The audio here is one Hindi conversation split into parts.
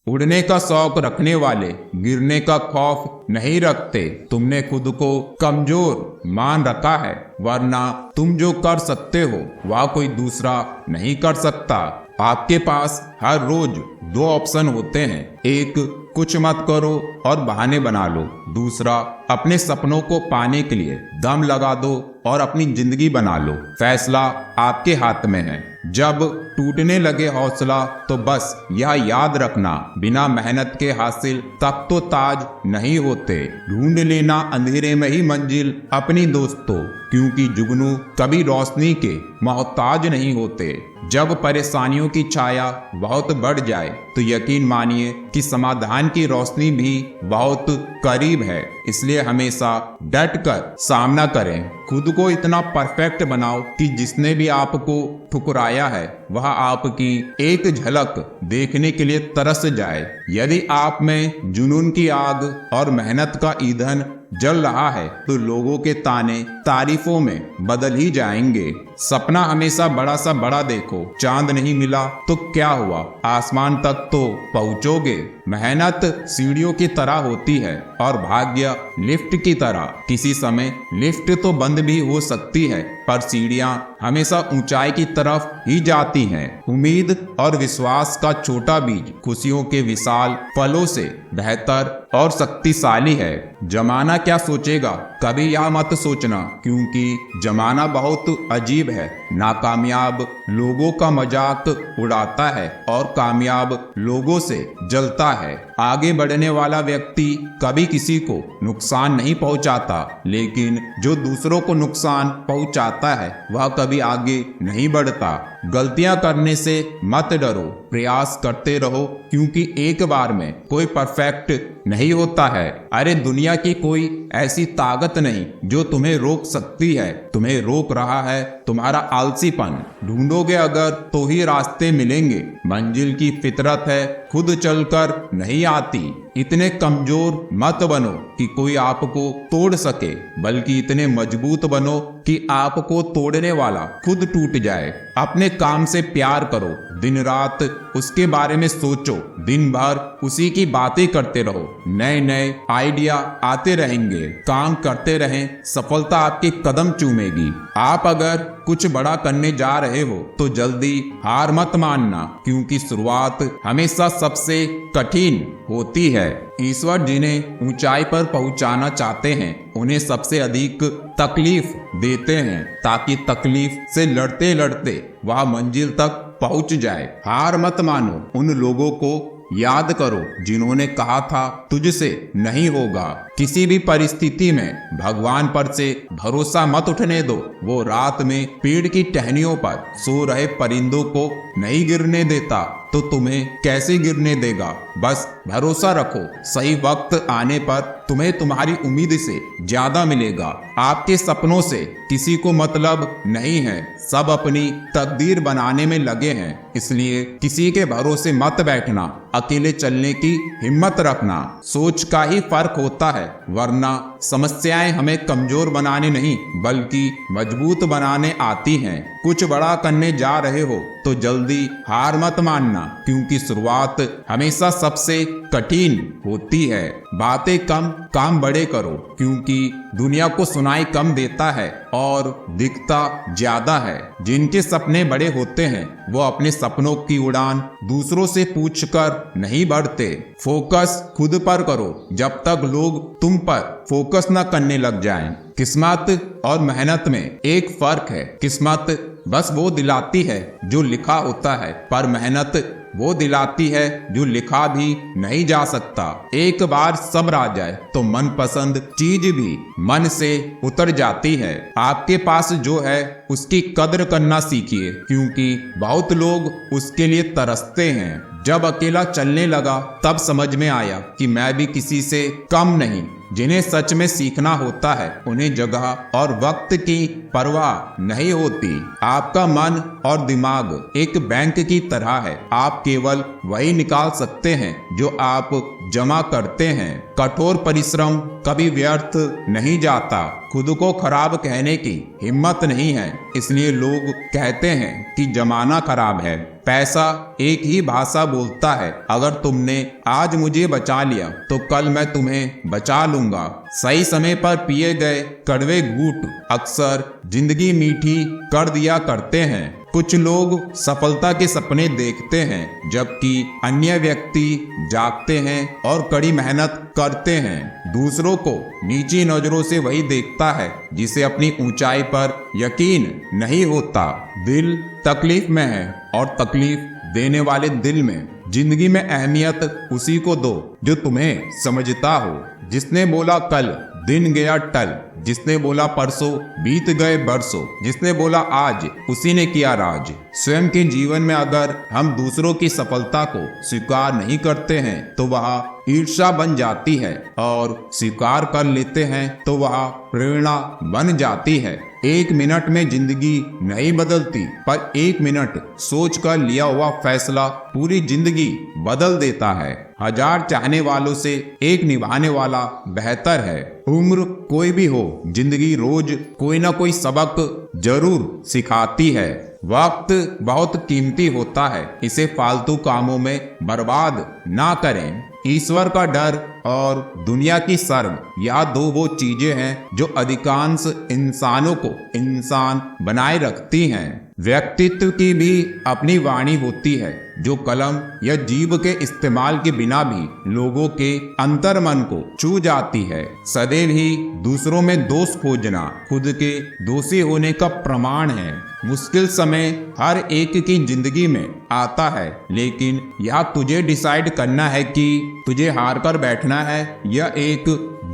उड़ने का शौक रखने वाले गिरने का खौफ नहीं रखते। तुमने खुद को कमजोर मान रखा है, वरना तुम जो कर सकते हो वह कोई दूसरा नहीं कर सकता। आपके पास हर रोज दो ऑप्शन होते हैं, एक कुछ मत करो और बहाने बना लो, दूसरा अपने सपनों को पाने के लिए दम लगा दो और अपनी जिंदगी बना लो। फैसला आपके हाथ में है। जब टूटने लगे हौसला तो बस यह याद रखना, बिना मेहनत के हासिल तब तो ताज नहीं होते। ढूंढ लेना अंधेरे में ही मंजिल अपनी दोस्तों, क्योंकि जुगनू कभी रोशनी के मोहताज नहीं होते। जब परेशानियों की छाया बहुत बढ़ जाए तो यकीन मानिए कि समाधान की रोशनी भी बहुत करीब है। इसलिए हमेशा डट कर सामना करें। खुद को इतना परफेक्ट बनाओ कि जिसने भी आपको ठुकराया है वह आपकी एक झलक देखने के लिए तरस जाए। यदि आप में जुनून की आग और मेहनत का ईंधन जल रहा है तो लोगों के ताने तारीफों में बदल ही जाएंगे। सपना हमेशा बड़ा सा बड़ा देखो। चांद नहीं मिला तो क्या हुआ, आसमान तक तो पहुंचोगे। मेहनत सीढ़ियों की तरह होती है और भाग्य लिफ्ट की तरह। किसी समय लिफ्ट तो बंद भी हो सकती है, पर सीढ़ियां हमेशा ऊंचाई की तरफ ही जाती हैं। उम्मीद और विश्वास का छोटा बीज खुशियों के विशाल फलों से बेहतर और शक्तिशाली है। जमाना क्या सोचेगा कभी यह मत सोचना, क्योंकि जमाना बहुत अजीब है। नाकामयाब लोगों का मजाक उड़ाता है और कामयाब लोगों से जलता है। आगे बढ़ने वाला व्यक्ति कभी किसी को नुकसान नहीं पहुंचाता, लेकिन जो दूसरों को नुकसान पहुंचाता है वह कभी आगे नहीं बढ़ता। गलतियां करने से मत डरो, प्रयास करते रहो, क्योंकि एक बार में कोई परफेक्ट नहीं होता है। अरे दुनिया की कोई ऐसी ताकत नहीं जो तुम्हें रोक सकती है। तुम्हें रोक रहा है तुम्हारा आलसीपन। ढूंढोगे अगर तो ही रास्ते मिलेंगे। मंजिल की फितरत है, खुद चलकर नहीं आती। इतने कमजोर मत बनो कि कोई आपको तोड़ सके, बल्कि इतने मजबूत बनो कि आपको तोड़ने वाला खुद टूट जाए। अपने काम से प्यार करो, दिन रात उसके बारे में सोचो, दिन भर उसी की बातें करते रहो। नए नए आइडिया आते रहेंगे। काम करते रहें, सफलता आपके कदम चूमेगी। आप अगर कुछ बड़ा करने जा रहे हो तो जल्दी हार मत मानना, क्योंकि शुरुआत हमेशा सबसे कठिन होती है। ईश्वर जिन्हें ऊंचाई पर पहुंचाना चाहते हैं उन्हें सबसे अधिक तकलीफ देते हैं, ताकि तकलीफ से लड़ते लड़ते वह मंजिल तक पहुंच जाए। हार मत मानो। उन लोगों को याद करो जिन्होंने कहा था तुझसे नहीं होगा। किसी भी परिस्थिति में भगवान पर से भरोसा मत उठने दो। वो रात में पेड़ की टहनियों पर सो रहे परिंदों को नहीं गिरने देता तो तुम्हें कैसे गिरने देगा। बस भरोसा रखो, सही वक्त आने पर तुम्हें तुम्हारी उम्मीद से ज्यादा मिलेगा। आपके सपनों से किसी को मतलब नहीं है, सब अपनी तकदीर बनाने में लगे हैं। इसलिए किसी के भरोसे मत बैठना, अकेले चलने की हिम्मत रखना। सोच का ही फर्क होता है, वरना समस्याएं हमें कमजोर बनाने नहीं बल्कि मजबूत बनाने आती हैं। कुछ बड़ा करने जा रहे हो तो जल्दी हार मत मानना, क्योंकि शुरुआत हमेशा सबसे कठिन होती है। बातें कम काम बड़े करो, क्योंकि दुनिया को सुनाई कम देता है और दिखता ज्यादा है। जिनके सपने बड़े होते हैं वो अपने सपनों की उड़ान दूसरों से पूछकर नहीं बढ़ते। फोकस खुद पर करो जब तक लोग तुम पर फोकस न करने लग जाएं। किस्मत और मेहनत में एक फर्क है। किस्मत बस वो दिलाती है जो लिखा होता है, पर मेहनत वो दिलाती है जो लिखा भी नहीं जा सकता। एक बार सब्र आ जाए तो मनपसंद चीज भी मन से उतर जाती है। आपके पास जो है उसकी कद्र करना सीखिए, क्योंकि बहुत लोग उसके लिए तरसते हैं। जब अकेला चलने लगा तब समझ में आया कि मैं भी किसी से कम नहीं। जिन्हें सच में सीखना होता है उन्हें जगह और वक्त की परवाह नहीं होती। आपका मन और दिमाग एक बैंक की तरह है, आप केवल वही निकाल सकते हैं जो आप जमा करते हैं। कठोर परिश्रम कभी व्यर्थ नहीं जाता। खुद को खराब कहने की हिम्मत नहीं है, इसलिए लोग कहते हैं कि जमाना खराब है। पैसा एक ही भाषा बोलता है, अगर तुमने आज मुझे बचा लिया तो कल मैं तुम्हें बचा लूंगा। सही समय पर पिए गए कड़वे घूंट अक्सर जिंदगी मीठी कर दिया करते हैं। कुछ लोग सफलता के सपने देखते हैं जबकि अन्य व्यक्ति जागते हैं और कड़ी मेहनत करते हैं। दूसरों को नीची नजरों से वही देखता है जिसे अपनी ऊंचाई पर यकीन नहीं होता। दिल तकलीफ में है और तकलीफ देने वाले दिल में। जिंदगी में अहमियत उसी को दो जो तुम्हें समझता हो। जिसने बोला कल दिन गया टल, जिसने बोला परसों बीत गए बरसों, जिसने बोला आज उसी ने किया राज। स्वयं के जीवन में अगर हम दूसरों की सफलता को स्वीकार नहीं करते हैं तो वह ईर्ष्या बन जाती है, और स्वीकार कर लेते हैं तो वह प्रेरणा बन जाती है। एक मिनट में जिंदगी नहीं बदलती, पर एक मिनट सोच कर लिया हुआ फैसला पूरी जिंदगी बदल देता है। हजार चाहने वालों से एक निभाने वाला बेहतर है। उम्र कोई भी हो, जिंदगी रोज कोई ना कोई सबक जरूर सिखाती है। वक्त बहुत कीमती होता है, इसे फालतू कामों में बर्बाद ना करें। ईश्वर का डर और दुनिया की शर्म, यह दो वो चीजें हैं जो अधिकांश इंसानों को इंसान बनाए रखती हैं। व्यक्तित्व की भी अपनी वाणी होती है जो कलम या जीभ के इस्तेमाल के बिना भी लोगों के अंतर मन को छू जाती है। सदैव ही दूसरों में दोष खोजना खुद के दोषी होने का प्रमाण है। मुश्किल समय हर एक की जिंदगी में आता है, लेकिन यह तुझे डिसाइड करना है कि तुझे हार कर बैठना है या एक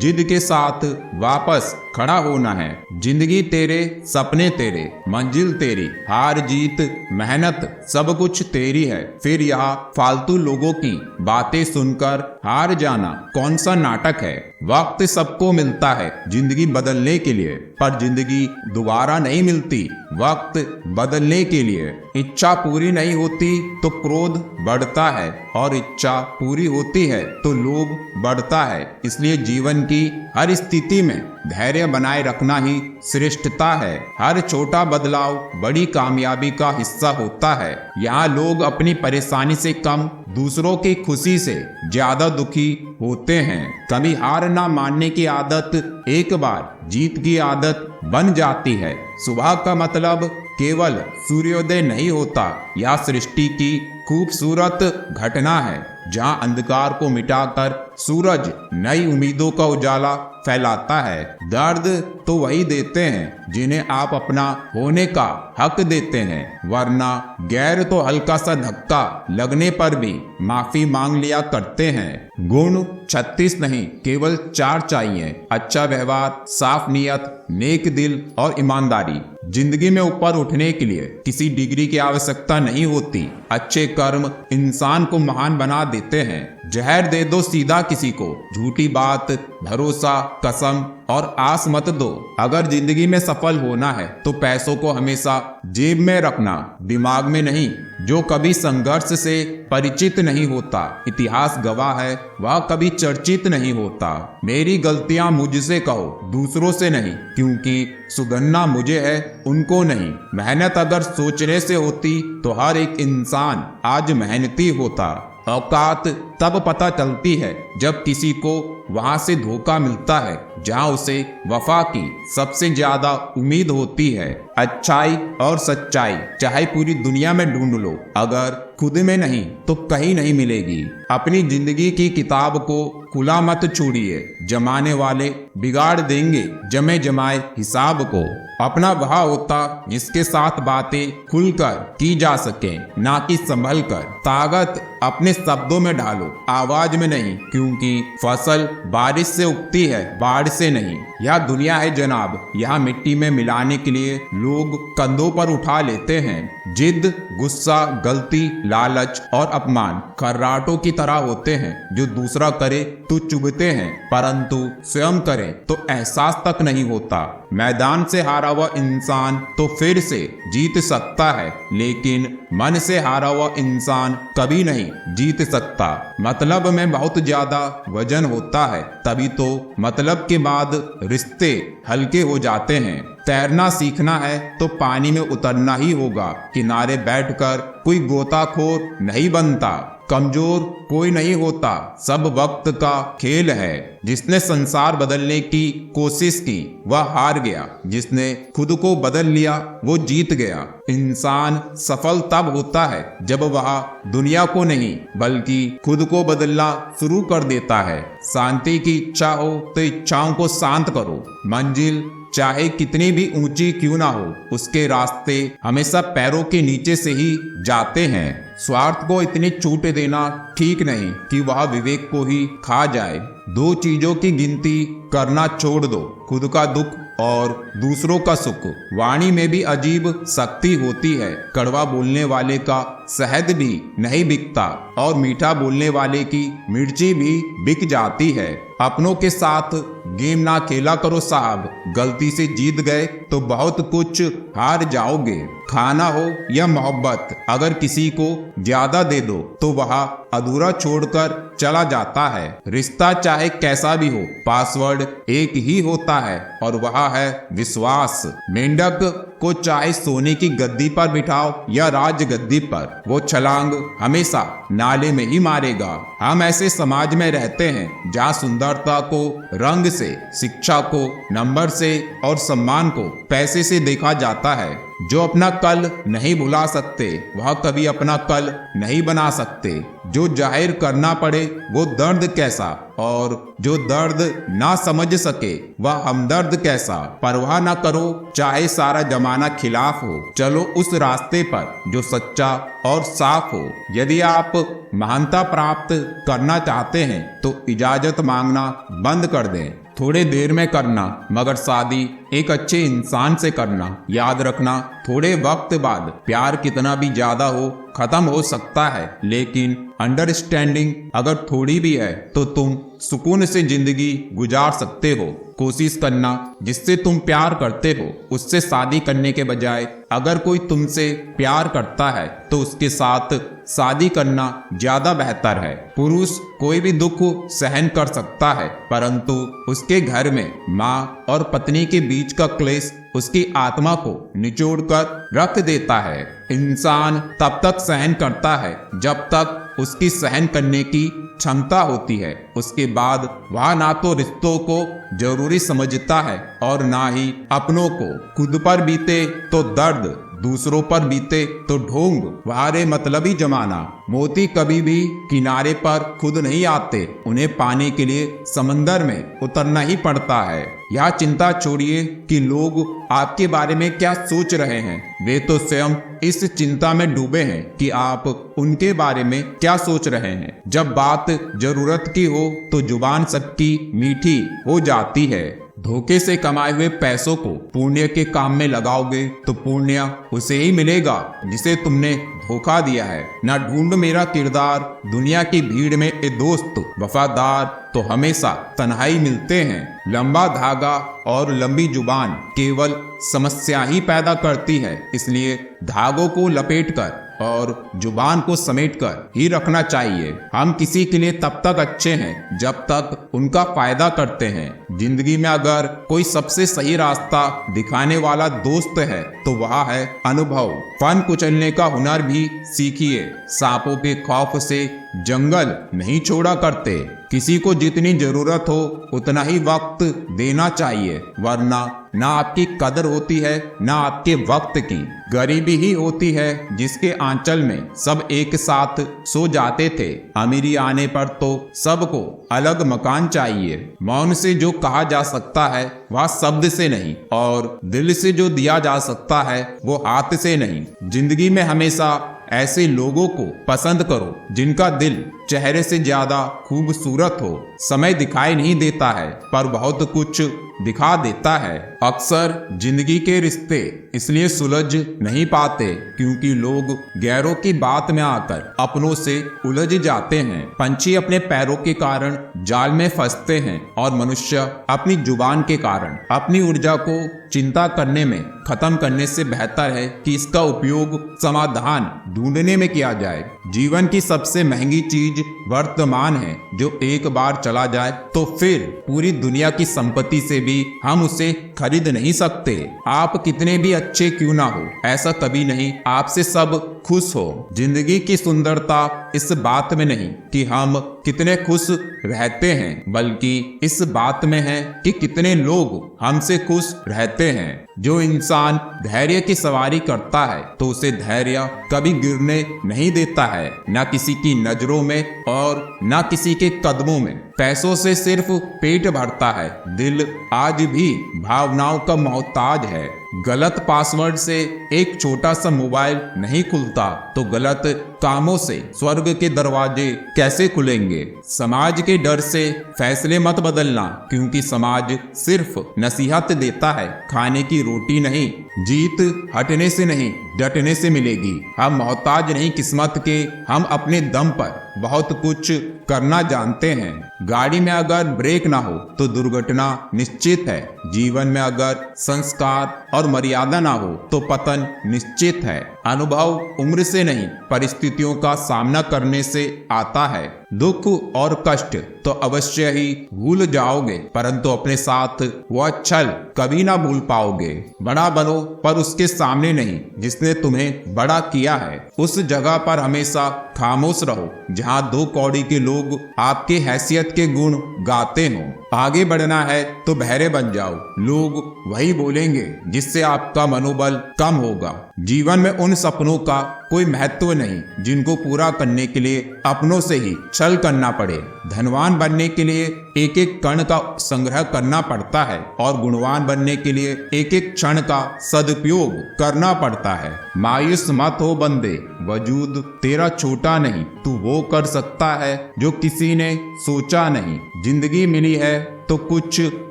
जिद के साथ वापस खड़ा होना है। जिंदगी तेरे, सपने तेरे, मंजिल तेरी, हार जीत मेहनत सब कुछ तेरी है। फिर यह फालतू लोगों की बातें सुनकर हार जाना कौन सा नाटक है। वक्त सबको मिलता है जिंदगी बदलने के लिए, पर जिंदगी दोबारा नहीं मिलती वक्त बदलने के लिए। इच्छा पूरी नहीं होती तो क्रोध बढ़ता है, और इच्छा पूरी होती है तो लोभ बढ़ता है। इसलिए जीवन की हर स्थिति में धैर्य बनाए रखना ही श्रेष्ठता है। हर छोटा बदलाव बड़ी कामयाबी का हिस्सा होता है। यहाँ लोग अपनी परेशानी से कम दूसरों की खुशी से ज्यादा दुखी होते हैं। कभी हार ना मानने की आदत एक बार जीत की आदत बन जाती है। सुबह का मतलब केवल सूर्योदय नहीं होता, यह सृष्टि की खूबसूरत घटना है जहाँ अंधकार को मिटाकर सूरज नई उम्मीदों का उजाला फैलाता है। दर्द तो वही देते हैं जिन्हें आप अपना होने का हक देते हैं, वरना गैर तो हल्का सा धक्का लगने पर भी माफी मांग लिया करते हैं। गुण 36 नहीं, केवल 4 चाहिए। अच्छा व्यवहार, साफ नियत, नेक दिल और ईमानदारी। जिंदगी में ऊपर उठने के लिए किसी डिग्री की आवश्यकता नहीं होती। अच्छे कर्म इंसान को महान बना देते हैं। जहर दे दो सीधा किसी को, झूठी बात, भरोसा, कसम और आस मत दो। अगर जिंदगी में सफल होना है तो पैसों को हमेशा जेब में रखना, दिमाग में नहीं। जो कभी संघर्ष से परिचित नहीं होता, इतिहास गवाह है, वह कभी चर्चित नहीं होता। मेरी गलतियां मुझसे कहो, दूसरों से नहीं, क्योंकि सुधरना मुझे है, उनको नहीं। मेहनत अगर सोचने से होती तो हर एक इंसान आज मेहनती होता। औकात तब पता चलती है जब किसी को वहां से धोखा मिलता है जहां उसे वफा की सबसे ज्यादा उम्मीद होती है। अच्छाई और सच्चाई चाहे पूरी दुनिया में ढूंढ लो, अगर खुद में नहीं तो कहीं नहीं मिलेगी। अपनी जिंदगी की किताब को खुला मत छोड़िए, जमाने वाले बिगाड़ देंगे जमे जमाए हिसाब को। अपना वह होता जिसके साथ बातें खुलकर की जा सके, ना कि संभल कर। ताकत अपने शब्दों में ढालो, आवाज में नहीं, क्योंकि फसल बारिश से उगती है, बाढ़ से नहीं। यह दुनिया है जनाब, यहाँ मिट्टी में मिलाने के लिए लोग कंधों पर उठा लेते हैं। जिद, गुस्सा, गलती, लालच और अपमान खर्राटों की तरह होते हैं जो दूसरा करे तो चुभते हैं, परंतु स्वयं करे तो एहसास तक नहीं होता। मैदान से हारा हुआ इंसान तो फिर से जीत सकता है, लेकिन मन से हारा हुआ इंसान कभी नहीं जीत सकता। मतलब में बहुत ज्यादा वजन होता है, तभी तो मतलब के बाद रिश्ते हल्के हो जाते हैं। तैरना सीखना है तो पानी में उतरना ही होगा। किनारे बैठकर कोई गोताखोर नहीं बनता। कमजोर कोई नहीं होता, सब वक्त का खेल है। जिसने संसार बदलने की कोशिश की वह हार गया, जिसने खुद को बदल लिया वो जीत गया। इंसान सफल तब होता है जब वह दुनिया को नहीं बल्कि खुद को बदलना शुरू कर देता है। शांति की इच्छा हो तो इच्छाओं को शांत करो। मंजिल चाहे कितनी भी ऊंची क्यों ना हो, उसके रास्ते हमेशा पैरों के नीचे से ही जाते हैं। स्वार्थ को इतनी छूट देना ठीक नहीं कि वह विवेक को ही खा जाए। दो चीजों की गिनती करना छोड़ दो, खुद का दुख और दूसरों का सुख। वाणी में भी अजीब शक्ति होती है। कड़वा बोलने वाले का शहद भी नहीं बिकता और मीठा बोलने वाले की मिर्ची भी बिक जाती है। अपनों के साथ गेम ना खेला करो साहब, गलती से जीत गए तो बहुत कुछ हार जाओगे। खाना हो या मोहब्बत, अगर किसी को ज्यादा दे दो तो वह अधूरा छोड़कर चला जाता है। रिश्ता चाहे कैसा भी हो, पासवर्ड एक ही होता है और वह है विश्वास। मेंढक को चाहे सोने की गद्दी पर बिठाओ या राज गद्दी पर, वो छलांग हमेशा नाले में ही मारेगा। हम ऐसे समाज में रहते हैं जहाँ सुंदरता को रंग से, शिक्षा को नंबर से और सम्मान को पैसे से देखा जाता है। जो अपना कल नहीं भुला सकते वह कभी अपना कल नहीं बना सकते। जो जाहिर करना पड़े वो दर्द कैसा, और जो दर्द ना समझ सके वह हमदर्द कैसा। परवाह ना करो चाहे सारा जमाना खिलाफ हो, चलो उस रास्ते पर जो सच्चा और साफ हो। यदि आप महानता प्राप्त करना चाहते हैं तो इजाजत मांगना बंद कर दें। थोड़े देर में करना, मगर शादी एक अच्छे इंसान से करना। याद रखना, थोड़े वक्त बाद प्यार कितना भी ज्यादा हो खत्म हो सकता है, लेकिन अंडरस्टैंडिंग अगर थोड़ी भी है तो तुम सुकून से जिंदगी गुजार सकते हो। कोशिश करना जिससे तुम प्यार करते हो उससे शादी करने के बजाय अगर कोई तुमसे प्यार करता है तो उसके साथ शादी करना ज्यादा बेहतर है। पुरुष कोई भी दुख सहन कर सकता है, परंतु उसके घर में माँ और पत्नी के बीच का क्लेश उसकी आत्मा को निचोड़कर रख देता है। इंसान तब तक सहन करता है जब तक उसकी सहन करने की क्षमता होती है। उसके बाद वह ना तो रिश्तों को जरूरी समझता है और ना ही अपनों को। खुद पर बीते तो दर्द, दूसरों पर बीते तो ढोंग। वारे मतलबी जमाना। मोती कभी भी किनारे पर खुद नहीं आते, उन्हें पाने के लिए समंदर में उतरना ही पड़ता है। यह चिंता छोड़िए कि लोग आपके बारे में क्या सोच रहे हैं, वे तो स्वयं इस चिंता में डूबे हैं कि आप उनके बारे में क्या सोच रहे हैं। जब बात जरूरत की हो तो जुबान सबकी मीठी हो जाती है। धोखे से कमाए हुए पैसों को पुण्य के काम में लगाओगे तो पुण्य उसे ही मिलेगा जिसे तुमने धोखा दिया है। ना ढूंढ मेरा किरदार दुनिया की भीड़ में ए दोस्त, वफादार तो हमेशा तन्हाई मिलते हैं। लंबा धागा और लंबी जुबान केवल समस्या ही पैदा करती है, इसलिए धागों को लपेटकर और जुबान को समेटकर ही रखना चाहिए। हम किसी के लिए तब तक अच्छे हैं जब तक उनका फायदा करते हैं। जिंदगी में अगर कोई सबसे सही रास्ता दिखाने वाला दोस्त है तो वह है अनुभव। फन कुचलने का हुनर भी सीखिए। सांपों के खौफ से जंगल नहीं छोड़ा करते। किसी को जितनी जरूरत हो उतना ही वक्त देना चाहिए, वरना ना आपकी कदर होती है ना आपके वक्त की। गरीबी ही होती है जिसके आंचल में सब एक साथ सो जाते थे। अमीरी आने पर तो सबको अलग मकान चाहिए। मौन से जो कहा जा सकता है वह शब्द से नहीं, और दिल से जो दिया जा सकता है वो हाथ से नहीं। जिंदगी में हमेशा ऐसे लोगों को पसंद करो जिनका दिल चेहरे से ज्यादा खूबसूरत हो। समय दिखाई नहीं देता है पर बहुत कुछ दिखा देता है। अक्सर जिंदगी के रिश्ते इसलिए सुलझ नहीं पाते क्योंकि लोग गैरों की बात में आकर अपनों से उलझ जाते हैं। पंछी अपने पैरों के कारण जाल में फंसते हैं और मनुष्य अपनी जुबान के कारण अपनी ऊर्जा को चिंता करने में खत्म करने से बेहतर है कि इसका उपयोग समाधान ढूंढने में किया जाए। जीवन की सबसे महंगी चीज वर्तमान है, जो एक बार चला जाए तो फिर पूरी दुनिया की संपत्ति से भी हम उसे खरीद नहीं सकते। आप कितने भी अच्छे क्यों ना हो, ऐसा कभी नहीं आपसे सब खुश हो। जिंदगी की सुंदरता इस बात में नहीं कि हम कितने खुश रहते हैं, बल्कि इस बात में है कि कितने लोग हमसे खुश रहते हैं। जो इंसान धैर्य की सवारी करता है तो उसे धैर्य कभी गिरने नहीं देता है, न किसी की नजरों में और न किसी के कदमों में। पैसों से सिर्फ पेट भरता है, दिल आज भी भावनाओं का मोहताज है। गलत पासवर्ड से एक छोटा सा मोबाइल नहीं खुलता तो गलत कामों से स्वर्ग के दरवाजे कैसे खुलेंगे। समाज के डर से फैसले मत बदलना क्योंकि समाज सिर्फ नसीहत देता है, खाने की रोटी नहीं। जीत हटने से नहीं डटने से मिलेगी। हम मोहताज नहीं किस्मत के, हम अपने दम पर बहुत कुछ करना जानते हैं। गाड़ी में अगर ब्रेक ना हो तो दुर्घटना निश्चित है। जीवन में अगर संस्कार और मर्यादा ना हो तो पतन निश्चित है। अनुभव उम्र से नहीं परिस्थितियों का सामना करने से आता है। दुख और कष्ट तो अवश्य ही भूल जाओगे, परंतु अपने साथ वह छल कभी ना भूल पाओगे। बड़ा बनो पर उसके सामने नहीं जिसने तुम्हें बड़ा किया है। उस जगह पर हमेशा खामोश रहो जहाँ दो कौड़ी के लोग आपके हैसियत के गुण गाते हों। आगे बढ़ना है तो बहरे बन जाओ, लोग वही बोलेंगे जिससे आपका मनोबल कम होगा। जीवन में उन सपनों का कोई महत्व नहीं जिनको पूरा करने के लिए अपनों से ही छल करना पड़े। धनवान बनने के लिए एक एक कण का संग्रह करना पड़ता है और गुणवान बनने के लिए एक एक क्षण का सदुपयोग करना पड़ता है। मायूस मत हो बंदे, वजूद तेरा छोटा नहीं, तू वो कर सकता है जो किसी ने सोचा नहीं। जिंदगी मिली है तो कुछ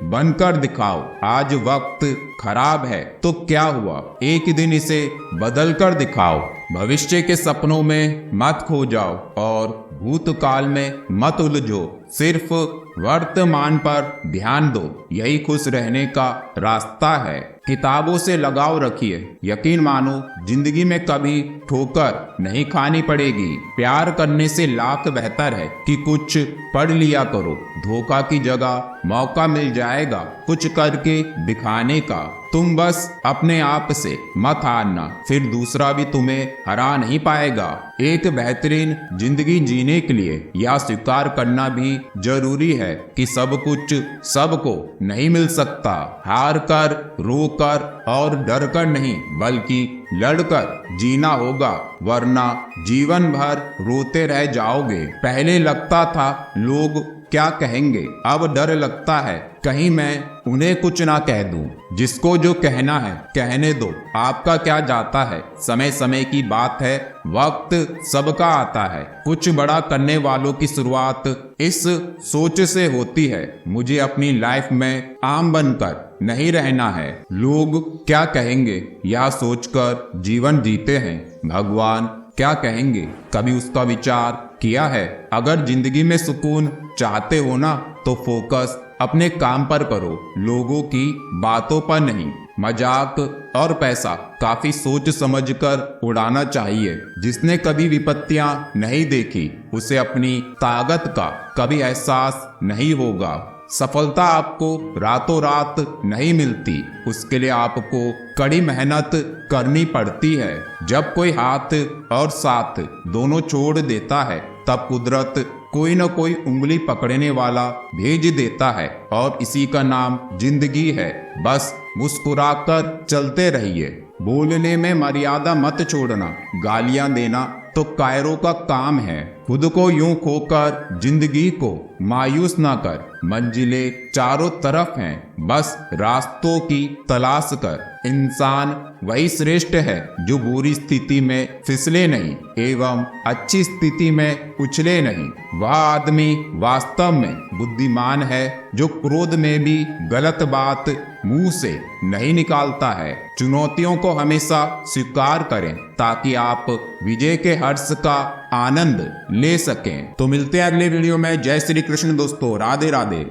बनकर दिखाओ। आज वक्त खराब है तो क्या हुआ, एक दिन इसे बदल कर दिखाओ। भविष्य के सपनों में मत खो जाओ और भूतकाल में मत उलझो। सिर्फ वर्तमान पर ध्यान दो, यही खुश रहने का रास्ता है। किताबों से लगाव रखिए, यकीन मानो जिंदगी में कभी ठोकर नहीं खानी पड़ेगी। प्यार करने से लाख बेहतर है कि कुछ पढ़ लिया करो। धोखा की जगह मौका मिल जाएगा कुछ करके दिखाने का। तुम बस अपने आप से मत हारना, फिर दूसरा भी तुम्हें हरा नहीं पाएगा। एक बेहतरीन जिंदगी जीने के लिए यह स्वीकार करना भी जरूरी है कि सब कुछ सबको नहीं मिल सकता। हार कर, रो कर और डर कर नहीं बल्कि लड़कर जीना होगा, वरना जीवन भर रोते रह जाओगे। पहले लगता था लोग क्या कहेंगे, अब डर लगता है कहीं मैं उन्हें कुछ ना कह दूं। जिसको जो कहना है कहने दो, आपका क्या जाता है। समय समय की बात है, वक्त सबका आता है। कुछ बड़ा करने वालों की शुरुआत इस सोच से होती है, मुझे अपनी लाइफ में आम बनकर नहीं रहना है। लोग क्या कहेंगे यह सोचकर जीवन जीते हैं। भगवान क्या कहेंगे कभी उसका विचार किया है। अगर जिंदगी में सुकून चाहते हो ना तो फोकस अपने काम पर करो, लोगों की बातों पर नहीं। मजाक और पैसा काफी सोच समझकर उड़ाना चाहिए। जिसने कभी विपत्तियां नहीं देखी उसे अपनी ताकत का कभी एहसास नहीं होगा। सफलता आपको रातों रात नहीं मिलती, उसके लिए आपको कड़ी मेहनत करनी पड़ती है। जब कोई हाथ और साथ दोनों छोड़ देता है तब कुदरत कोई न कोई उंगली पकड़ने वाला भेज देता है और इसी का नाम जिंदगी है। बस मुस्कुराकर चलते रहिए। बोलने में मर्यादा मत छोड़ना, गालियां देना तो कायरों का काम है। खुद को यूं खोकर जिंदगी को मायूस ना कर। मंजिलें चारों तरफ हैं, बस रास्तों की तलाश कर। इंसान वही श्रेष्ठ है जो बुरी स्थिति में फिसले नहीं एवं अच्छी स्थिति में उछले नहीं। वह आदमी वास्तव में बुद्धिमान है जो क्रोध में भी गलत बात मुंह से नहीं निकालता है। चुनौतियों को हमेशा स्वीकार करें ताकि आप विजय के हर्ष का आनंद ले सकें। तो मिलते हैं अगले वीडियो में। जय श्री कृष्ण दोस्तों, राधे राधे।